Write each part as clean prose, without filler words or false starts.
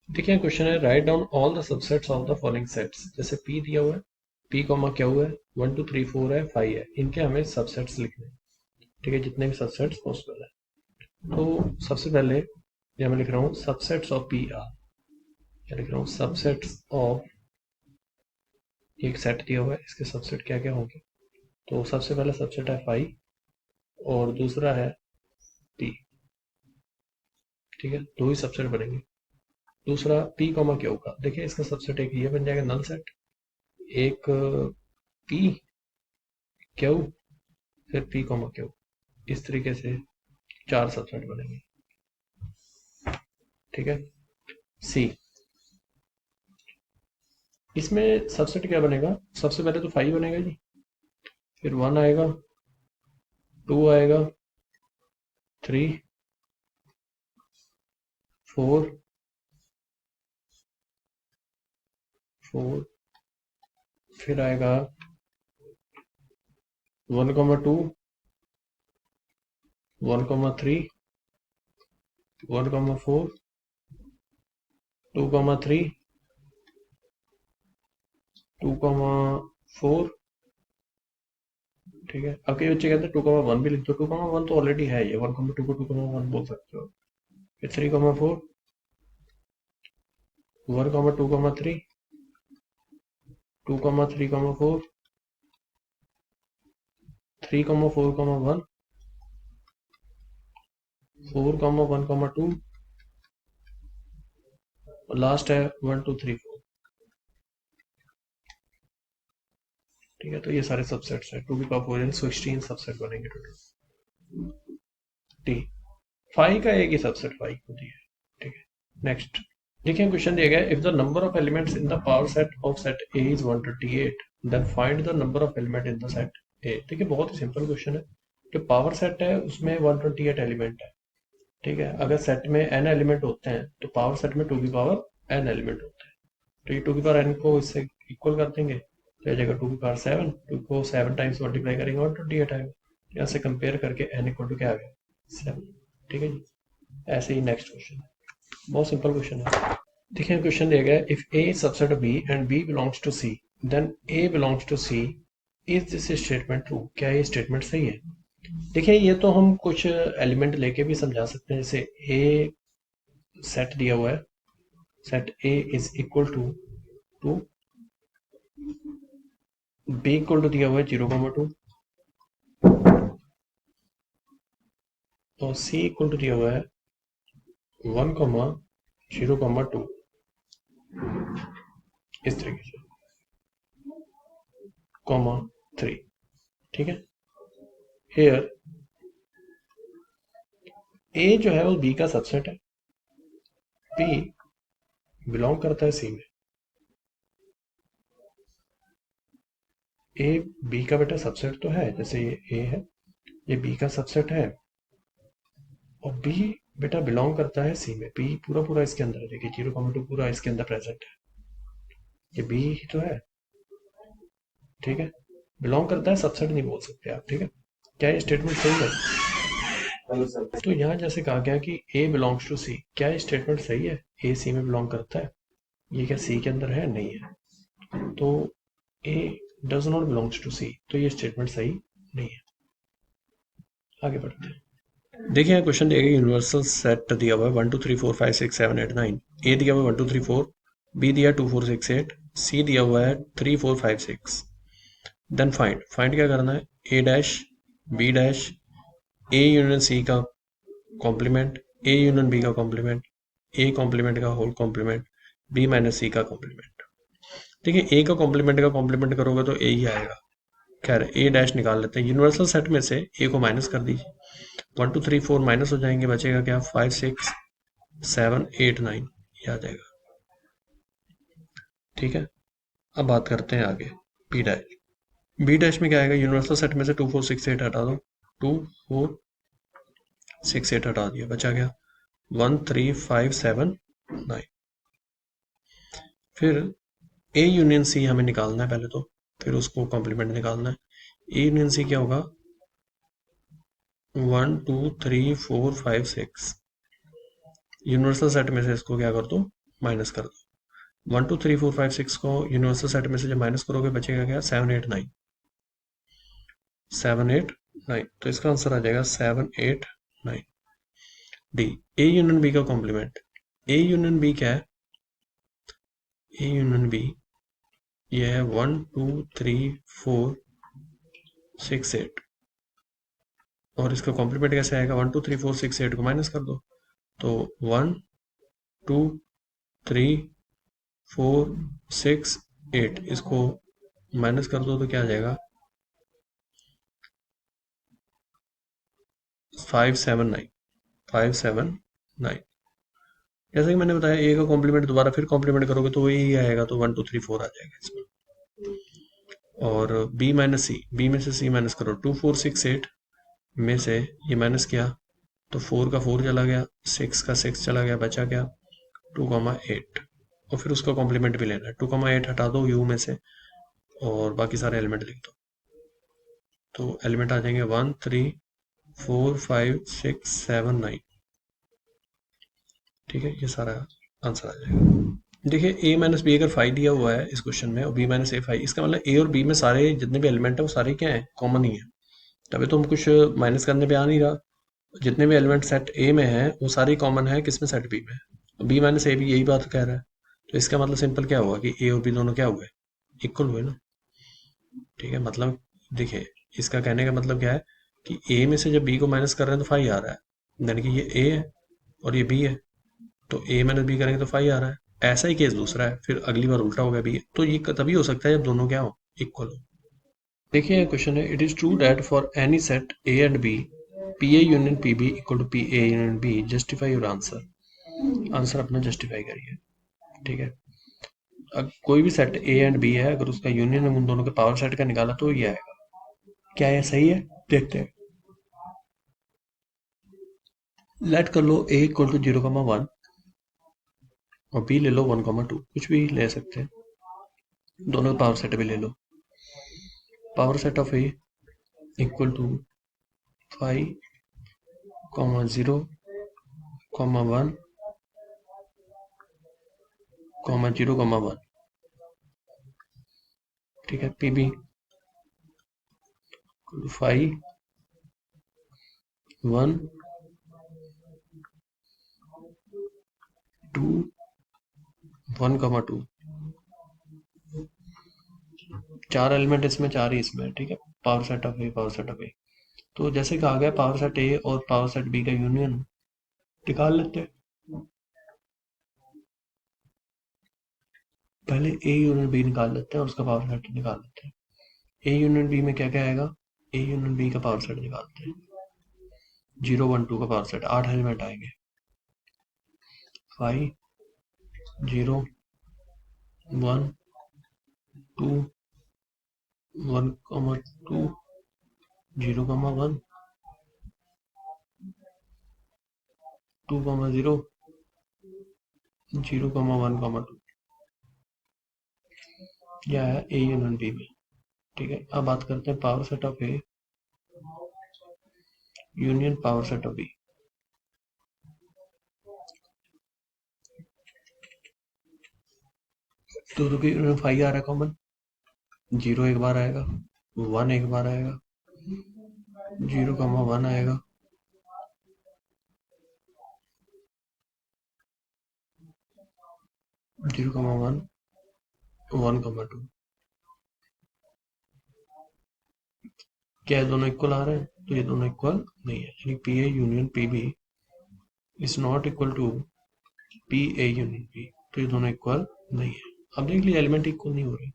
देखिए क्वेश्चन है write down all the subsets of the following sets. जैसे P दिया हुआ है, पी कॉमा क्यू है, 1 2 3 4 है, 5 है, इनके हमें सबसेट्स लिखने हैं। ठीक है, जितने भी सबसेट्स पॉसिबल है। तो सबसे पहले ये मैं लिख रहा हूँ सबसेट्स ऑफ पी आर। क्या लिख रहा हूँ? सबसेट्स ऑफ, एक सेट दिया हुआ है, इसके सबसेट क्या क्या होंगे। तो सबसे पहला सबसेट है 5 और दूसरा है पी। ठीक है, दो ही सबसेट बनेंगे। दूसरा पी कॉमा क्यू का, देखिए इसका सबसेट एक ये बन जाएगा नल सेट, एक पी क्यू, फिर पी कॉमा क्यू। इस तरीके से 4 सबसेट बनेंगे। ठीक है। सी, इसमें सबसेट क्या बनेगा? सबसे पहले तो 5 बनेगा जी, फिर 1 आएगा, 2 आएगा, 3 4 4, फिर आएगा 1,2, 1,3, 1,4, 2,3, 2,4। ठीक है, अब कई बच्चे कहते हैं 2,1 भी लिख दो। 2,1 तो ऑलरेडी है, ये 1,2 को 2,1 बोल सकते हो। फिर 3,4, 1,2,3, 2,3,4, 3,4,1, 4,1,2 और लास्ट है 1 2 3 4। ठीक है, तो ये सारे सबसेट्स है। 2 की पावर 4 यानी 16 सबसेट बनेंगे टोटल। टी 5 का एक ही सबसेट 5 होती है। ठीक है, नेक्स्ट देखिए क्वेश्चन दिया गया if the number of elements in the power set of set A is 128 then find the number of element in the set A. देखिए बहुत ही सिंपल क्वेश्चन है। जो पावर सेट है उसमें 128 एलिमेंट है। ठीक है, अगर सेट में n एलिमेंट होते हैं तो पावर सेट में 2 की पावर n एलिमेंट होते हैं। तो ये 2 की पावर n को इससे इक्वल कर देंगे, तो जाएगा 2 की पावर 7, 2 को 7 टाइम्स मल्टीप्लाई करेंगे और 28 आएगा। यहाँ से कंपेयर करके n इक्वल टू क्या आ गया? 7। ठीक है जी, ऐसे ही नेक्स्ट क्वेश्चन है, बहुत सिंपल क्वेश्चन है। देखिए क्वेश्चन दिया गया if A subset of B and B belongs to C then A belongs to C, is this statement true? क्या ये स्टेटमेंट सही है? देखिए ये तो हम कुछ एलिमेंट लेके भी समझा सकते हैं। जैसे ए सेट दिया हुआ है, set A is equal to two, B equal to दिया हुआ है 0,2 और सी इक्वल टू दिया हुआ है 1,0,2। इस तरीके से कॉमा 3। ठीक है, हेयर ए जो है वो बी का सबसेट है, बी बिलोंग करता है सी में। ए बी का बेटा सबसेट तो है, जैसे ये ए है, ये बी का सबसेट है और बी बेटा बिलोंग करता है सी में। बी पूरा पूरा इसके अंदर है, देखिए 0,2 पूरा इसके अंदर प्रेजेंट है, ये बी ही तो है। ठीक है, बिलोंग करता है, सबसेट नहीं बोल सकते आप। ठीक है, क्या ये स्टेटमेंट सही है? तो यहाँ जैसे कहा गया कि ए बिलोंग्स टू सी, क्या ये स्टेटमेंट सही है? ए सी में बिलोंग करता है, ये क्या सी के अंदर है? नहीं है। तो ए डज नॉट बिलोंग्स टू सी, तो ये स्टेटमेंट सही नहीं है। आगे बढ़ते हैं। देखिए क्वेश्चन दिया गया यूनिवर्सल सेट दिया हुआ है 1 2 3 4 5 6 7 8 9। ए दिया हुआ है 1 2 3 4, बी दिया 2 4 6 8, सी दिया हुआ है 3 4 5 6। देन फाइंड, फाइंड क्या करना है? A dash B dash A union C का कॉम्प्लीमेंट, ए यूनियन बी का कॉम्प्लीमेंट, ए कॉम्प्लीमेंट का whole complement, B minus C का कॉम्प्लीमेंट। देखिए ए का कॉम्प्लीमेंट करोगे तो ए ही आएगा। खैर ए डैश निकाल लेते हैं। यूनिवर्सल सेट में से ए को माइनस कर दीजिए, 1 2 3 4 माइनस हो जाएंगे, बचेगा क्या? 5 6 7 8 9, ये आ जाएगा। ठीक है, अब बात करते हैं आगे बी डैश। बी डैश में क्या आएगा? यूनिवर्सल सेट में से 2 4 6 8 हटा दो, 2 4 6 8 हटा दिया, बचा गया 1 3 5 7 9। फिर ए यूनियन सी हमें निकालना है पहले तो, फिर उसको कॉम्प्लीमेंट निकालना है। ए यूनियन सी क्या होगा? 1 2 3 4 5 6। यूनिवर्सल सेट में से इसको क्या कर दो? माइनस कर दो। 1 2 3 4 5 6 को यूनिवर्सल सेट में से जब माइनस करोगे बचेगा क्या? 7 8 9। 7 8 9, तो इसका आंसर आ जाएगा 7 8 9। डी, ए यूनियन बी का कॉम्प्लीमेंट। ए यूनियन बी क्या है? ए यूनियन बी ये है 1 2 3 4 6 8, और इसका कॉम्प्लीमेंट कैसे आएगा? 1 2 3 4 6 8 को माइनस कर दो, तो 1 2 3 4 6 8, इसको माइनस कर दो तो क्या आ जाएगा? 5 7 9। 5 7 9। जैसा कि मैंने बताया, ए का कॉम्प्लीमेंट दोबारा फिर कॉम्प्लीमेंट करोगे तो वही आएगा, तो 1 2 3 4 आ जाएगा इसमें। और बी माइनस सी, बी में से सी माइनस करो। 2 4 6 8 में से ये माइनस किया तो 4 का 4 चला गया, 6 का 6 चला गया, बचा क्या? 2,8। और फिर उसका कॉम्प्लीमेंट भी लेना है। 2,8 हटा दो यू में से और बाकी सारे एलिमेंट लिख दो, तो एलिमेंट आ जाएंगे 1 3 4 5 6 7 9। ठीक है, ये सारा आंसर आ जाएगा। देखिए, ए माइनस बी अगर 5 दिया हुआ है इस क्वेश्चन में और बी माइनस ए 5, इसका मतलब ए और बी में सारे जितने भी एलिमेंट है वो सारे क्या है? कॉमन ही है। तभी तो हम कुछ माइनस करने पे आ नहीं रहा। जितने भी एलिमेंट सेट ए में है वो सारे कॉमन है किसमें? सेट बी में। बी माइनस ए भी यही बात कह रहा है, तो इसका मतलब सिंपल क्या हुआ कि ए और बी दोनों क्या हुए? इक्वल हुए ना। ठीक है, मतलब देखिए, इसका कहने का मतलब क्या है कि ए में से जब बी को माइनस कर रहे हैं तो 5 आ रहा है, यानी कि ये ए है और ये बी है, तो ए माइनस बी करेंगे तो 5 आ रहा है। ऐसा ही केस दूसरा है, फिर अगली बार उल्टा हो गया बी, तो ये तभी हो सकता है जब दोनों क्या हो? इक्वल हो। देखिए क्वेश्चन है, it is true that for any set A and B P A union P B equal to P A union B, justify your answer. Answer अपना जस्टिफाई करिए। ठीक है, अब कोई भी सेट ए एंड बी है, अगर उसका यूनियन हम उन दोनों के पावर सेट का निकाला तो ये आएगा। क्या ये सही है? देखते हैं। लेट कर लो ए इक्वल टू 0,1 और बी ले लो 1,2, कुछ भी ले सकते हैं, दोनों पावर सेट भी ले लो। Power set of A equal to 5, 0, 1, 0,1। ठीक है, पी बी 5 1 2 1,2। चार एलिमेंट इसमें, चार ही इसमें। ठीक है, power set of A, power set of A. तो जैसे कहा गया पावर सेट ए और पावर सेट बी का यूनियन निकाल लेते हैं। पहले ए यूनियन बी निकाल लेते हैं और उसका पावर सेट निकाल लेते हैं। ए यूनियन बी में क्या क्या आएगा? ए यूनियन बी का पावर सेट निकालते हैं। 0 1 2 का पावर सेट, 8 एलिमेंट आएंगे। 5 0 1 2 1,2 0,1 2,0 0,1,2। यह है ए यूनियन बी में। ठीक है, अब बात करते हैं power set of A union power set of B. तो देखिए 5 आ रहा है कॉमन, 0 एक बार आएगा, 1 एक बार आएगा, 0,1 आएगा, 0,1 1,2। क्या है, दोनों इक्वल आ रहे हैं? तो ये दोनों इक्वल नहीं है, यानी P A union P B is not equal to P A union P. तो ये दोनों इक्वल नहीं है। अब देख लीजिए एलिमेंट इक्वल नहीं हो रहे।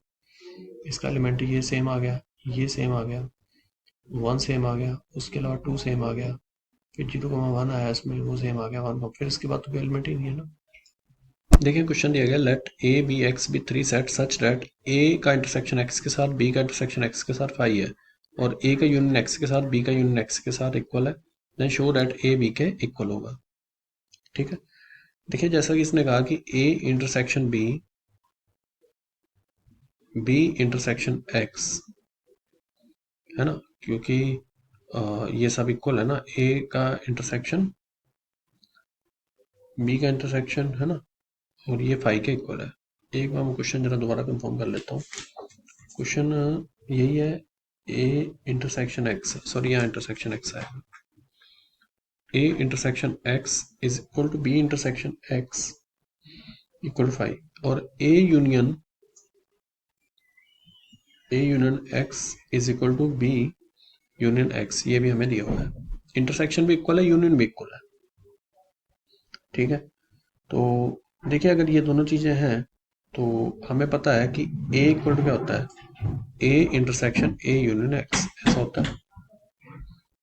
इसका एलिमेंट ये सेम आ गया, ये सेम आ गया, 1 सेम आ गया, उसके अलावा 2 सेम आ गया, फिर 0,1 आया इसमें, वो सेम आ गया 1, फिर इसके बाद तो कोई एलिमेंट ही नहीं है ना। देखिए क्वेश्चन दिया गया, let A B X B 3 set such that A का इंटरसेक्शन एक्स के साथ बी का इंटरसेक्शन एक्स के साथ 5 है और ए का यूनियन एक्स के साथ बी का यूनियन एक्स के साथ इक्वल है, then show that A B के इक्वल होगा। ठीक है, देखिए जैसा कि इसने कहा कि A intersection B, B intersection X, है ना, क्योंकि ये सब इक्वल है ना। ए का इंटरसेक्शन बी का इंटरसेक्शन, है ना, और ये फाइव के इक्वल है। एक बार मैं क्वेश्चन जरा दोबारा कंफर्म कर लेता हूँ। क्वेश्चन यही है, ए इंटरसेक्शन एक्स, सॉरी यहाँ इंटरसेक्शन एक्स है, A intersection X is equal to B intersection X equal to five, और A union X is equal to B union X, ये भी हमें दिया हुआ है। इंटरसेक्शन भी इक्वल है, यूनियन भी इक्वल है, ठीक है। तो देखिए अगर ये दोनों चीजें हैं तो हमें पता है कि ए इक्वल टू क्या होता है, A intersection A union X, ऐसा होता है।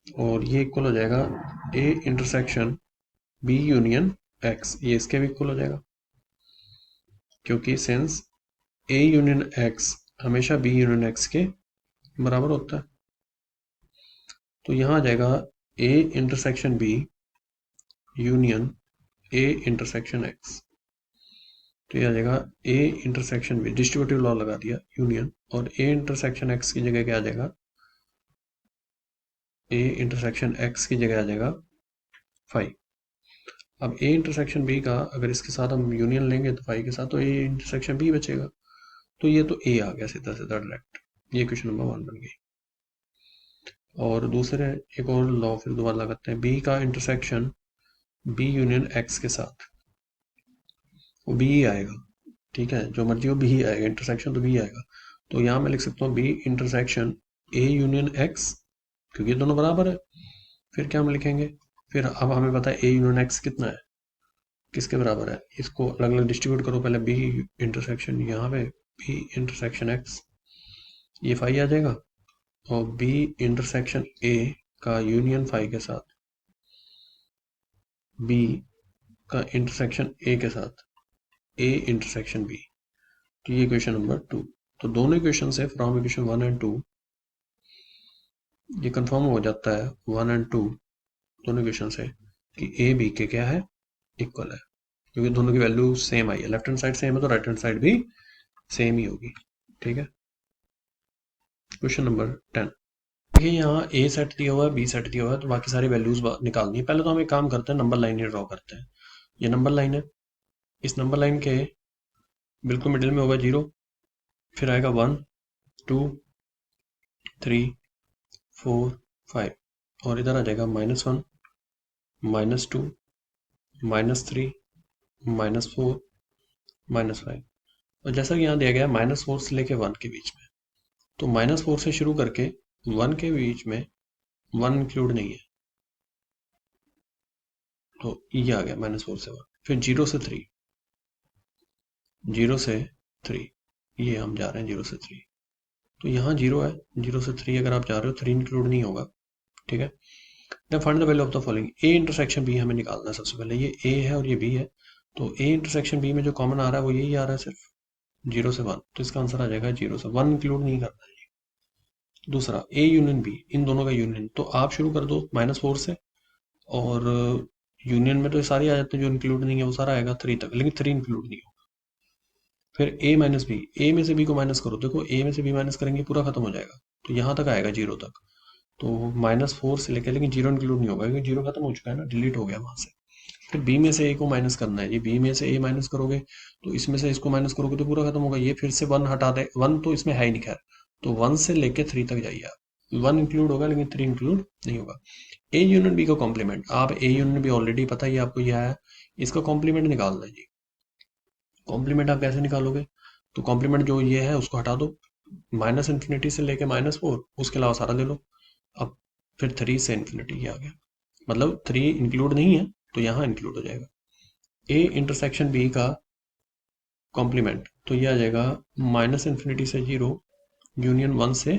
और ये इक्वल हो जाएगा A intersection B union X, ये इसके भी इक्वल हो जाएगा, क्योंकि सिंस ए यूनियन एक्स हमेशा बी यूनियन एक्स के बराबर होता है। तो यहां आ जाएगा A intersection B union A intersection X, तो ये आ जाएगा A intersection B, distributive law लगा दिया, यूनियन, और ए इंटरसेक्शन एक्स की जगह क्या आ जाएगा, ए इंटरसेक्शन एक्स की जगह आ जाएगा फाइव। अब ए इंटरसेक्शन बी का अगर इसके साथ हम यूनियन लेंगे तो फाइव के साथ, तो ए इंटरसेक्शन बी बचेगा। तो ये तो ए आ गया सीधा सीधा डायरेक्ट, ये क्वेश्चन नंबर 1 बन गई। और दूसरे एक और लॉ फिर दोबारा लगाते हैं, बी का इंटरसेक्शन बी यूनियन एक्स के साथ, वो बी ही आएगा, ठीक है, जो मर्जी हो बी ही आएगा, इंटरसेक्शन तो बी आएगा। तो यहाँ मैं लिख सकता हूँ B intersection A union X, क्योंकि दोनों बराबर है। फिर क्या हम लिखेंगे, फिर अब हमें पता है ए यूनियन एक्स कितना है, किसके बराबर है, इसको अलग अलग डिस्ट्रीब्यूट करो, पहले बी इंटरसेक्शन यहाँ पे बी इंटरसेक्शन एक्स, ये फाइव आ जाएगा, और बी इंटरसेक्शन ए का यूनियन फाइव के साथ बी का इंटरसेक्शन ए के साथ ए इंटरसेक्शन बी, तो ये क्वेश्चन नंबर 2। तो दोनों इक्वेशन से फ्रॉम इक्वेशन 1 एंड 2 ये कंफर्म हो जाता है, 1 एंड 2 दोनों इक्वेशन से, कि ए बी के क्या है, इक्वल है, क्योंकि दोनों की वैल्यू सेम आई है, लेफ्ट हैंड साइड सेम है तो राइट हैंड साइड भी सेम ही होगी, ठीक है। क्वेश्चन नंबर 10, देखिए यहाँ ए सेट दिया हुआ है, बी सेट दिया हुआ है, तो बाकी सारी वैल्यूज निकालनी है। पहले तो हम एक काम करते हैं, नंबर लाइन ही ड्रॉ करते हैं। ये नंबर लाइन है, इस नंबर लाइन के बिल्कुल मिडिल में होगा 0, फिर आएगा 1 2 3 4 5, और इधर आ जाएगा -1 -2 -3 -4 -5। और जैसा कि यहाँ दिया गया है -4 से लेके 1 के बीच में, तो -4 से शुरू करके 1 के बीच में 1 इंक्लूड नहीं है, तो ये आ गया -4 से 1। फिर 0 से 3, 0 से 3, ये हम जा रहे हैं 0 से 3, तो यहाँ 0 है, 0 से 3 अगर आप जा रहे हो 3 इंक्लूड नहीं होगा, ठीक है। Then find the value of the following, A intersection B हमें निकालना है सबसे पहले, ये ए है और ये बी है, तो ए इंटरसेक्शन बी में जो कॉमन आ रहा है वो यही आ रहा है सिर्फ, 0 से 1, तो इसका आंसर आ जाएगा 0 से 1, इंक्लूड नहीं करना है। दूसरा ए यूनियन बी, इन दोनों का यूनियन, तो आप शुरू कर दो -4 से, और यूनियन में तो ये सारे आ जाते हैं, जो इंक्लूड नहीं है वो सारा आएगा 3 तक, लेकिन 3 इंक्लूड नहीं होगा। फिर ए माइनस बी, ए में से बी को माइनस करो, देखो ए में से बी माइनस करेंगे पूरा खत्म हो जाएगा, तो यहाँ तक आएगा 0 तक, तो -4 से लेकर, लेकिन 0 इंक्लूड नहीं होगा क्योंकि 0 खत्म हो चुका है ना, डिलीट हो गया वहां से। फिर बी में से ए को माइनस करना है, ये बी में से ए माइनस करोगे तो इसमें से इसको माइनस करोगे तो पूरा खत्म होगा, ये फिर से 1 हटा दे, 1 तो इसमें है ही नहीं खैर, तो 1 से लेके 3 तक जाइए आप, 1 इंक्लूड होगा लेकिन 3 इंक्लूड नहीं होगा। ए यूनियन बी का कॉम्प्लीमेंट, आप ए यूनियन बी ऑलरेडी पता ही आपको यह है, इसका कॉम्प्लीमेंट निकालना है जी। कॉम्प्लीमेंट आप कैसे निकालोगे, तो कॉम्प्लीमेंट जो ये है उसको हटा दो, -∞ से लेके -4, उसके अलावा सारा ले लो। अब फिर 3 से इन्फिनिटी ये आ गया, मतलब 3 इंक्लूड नहीं है तो यहाँ इंक्लूड हो जाएगा। ए इंटरसेक्शन बी का कॉम्प्लीमेंट, तो ये आ जाएगा -∞ से 0 यूनियन 1 से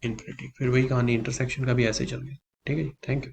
इन्फिनिटी, फिर वही कहानी इंटरसेक्शन का भी ऐसे ही चल गया, ठीक है जी, थैंक यू।